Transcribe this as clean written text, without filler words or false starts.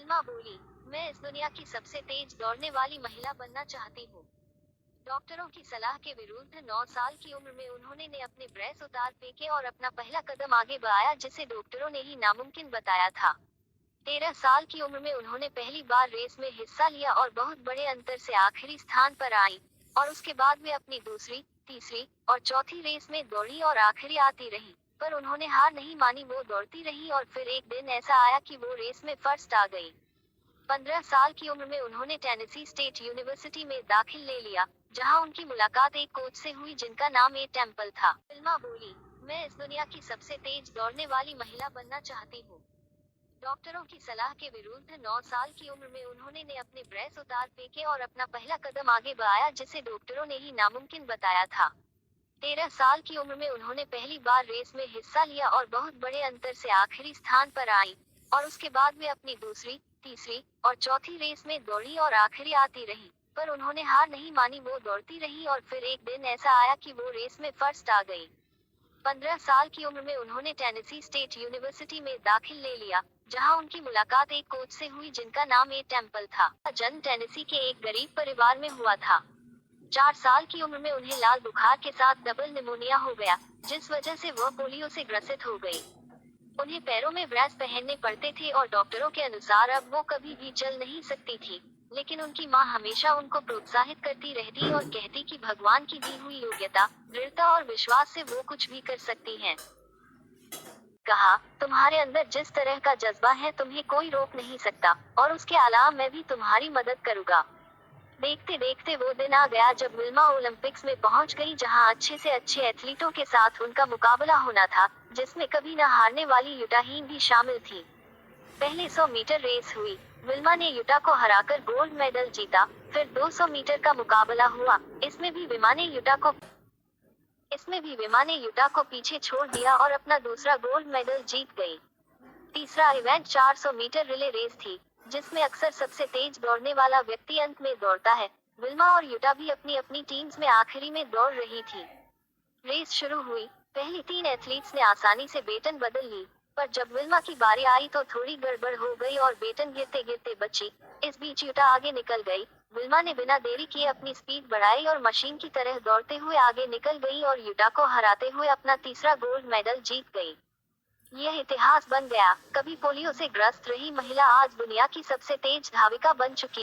Wilma बोली, मैं इस दुनिया की सबसे तेज दौड़ने वाली महिला बनना चाहती हूँ। डॉक्टरों की सलाह के विरुद्ध 9 साल की उम्र में उन्होंने ने अपने ब्रेस उतार फेंके और अपना पहला कदम आगे बढ़ाया जिसे डॉक्टरों ने ही नामुमकिन बताया था। 13 साल की उम्र में उन्होंने पहली बार रेस में हिस्सा लिया और बहुत बड़े अंतर से आखिरी स्थान पर आई, और उसके बाद वे अपनी दूसरी, तीसरी और चौथी रेस में दौड़ी और आखिरी आती रही, पर उन्होंने हार नहीं मानी। वो दौड़ती रही और फिर एक दिन ऐसा आया कि वो रेस में फर्स्ट आ गई। 15 साल की उम्र में उन्होंने टेनेसी स्टेट यूनिवर्सिटी में दाखिल ले लिया, जहां उनकी मुलाकात एक कोच से हुई जिनका नाम ए टेम्पल था। विल्मा बोली, मैं इस दुनिया की सबसे तेज दौड़ने वाली महिला बनना चाहती हूँ। डॉक्टरों की सलाह के विरुद्ध 9 साल की उम्र में उन्होंने ने अपने ब्रेस उतार फेंके और अपना पहला कदम आगे बढ़ाया जिसे डॉक्टरों ने ही नामुमकिन बताया था। 13 साल की उम्र में उन्होंने पहली बार रेस में हिस्सा लिया और बहुत बड़े अंतर से आखिरी स्थान पर आई, और उसके बाद वे अपनी दूसरी, तीसरी और चौथी रेस में दौड़ी और आखिरी आती रही, पर उन्होंने हार नहीं मानी। वो दौड़ती रही और फिर एक दिन ऐसा आया कि वो रेस में फर्स्ट आ गई। 15 साल की उम्र में उन्होंने टेनेसी स्टेट यूनिवर्सिटी में दाखिल ले लिया, जहां उनकी मुलाकात एक कोच से हुई जिनका नाम ए टेम्पल था। जन्म टेनेसी के एक गरीब परिवार में हुआ था। 4 साल की उम्र में उन्हें लाल बुखार के साथ डबल निमोनिया हो गया, जिस वजह से वह पोलियो से ग्रसित हो गई। उन्हें पैरों में ब्रेस पहनने पड़ते थे और डॉक्टरों के अनुसार अब वो कभी भी चल नहीं सकती थी, लेकिन उनकी माँ हमेशा उनको प्रोत्साहित करती रहती और कहती कि भगवान की दी हुई योग्यता, दृढ़ता और विश्वास से वो कुछ भी कर सकती हैं। कहा, तुम्हारे अंदर जिस तरह का जज्बा है तुम्हें कोई रोक नहीं सकता, और उसके अलावा मैं भी तुम्हारी मदद करूँगा। देखते देखते वो दिन आ गया जब विल्मा ओलंपिक्स में पहुंच गई, जहां अच्छे से अच्छे एथलीटों के साथ उनका मुकाबला होना था, जिसमें कभी न हारने वाली युटा हीन भी शामिल थी। पहले 100 मीटर रेस हुई। विल्मा ने युटा को हराकर गोल्ड मेडल जीता। फिर 200 मीटर का मुकाबला हुआ। इसमें भी विमा ने युटा को पीछे छोड़ दिया और अपना दूसरा गोल्ड मेडल जीत गई। तीसरा इवेंट 400 मीटर रिले रेस थी, जिसमें अक्सर सबसे तेज दौड़ने वाला व्यक्ति अंत में दौड़ता है। विल्मा और युटा भी अपनी अपनी टीम्स में आखिरी में दौड़ रही थी। रेस शुरू हुई। पहली 3 एथलीट्स ने आसानी से बेटन बदल ली, पर जब विल्मा की बारी आई तो थोड़ी गड़बड़ हो गई और बेटन गिरते गिरते बची। इस बीच युटा आगे निकल गई। विल्मा ने बिना देरी किए अपनी स्पीड बढ़ाई और मशीन की तरह दौड़ते हुए आगे निकल गई और युटा को हराते हुए अपना तीसरा गोल्ड मेडल जीत गई। यह इतिहास बन गया। कभी पोलियो से ग्रस्त रही महिला आज दुनिया की सबसे तेज धाविका बन चुकी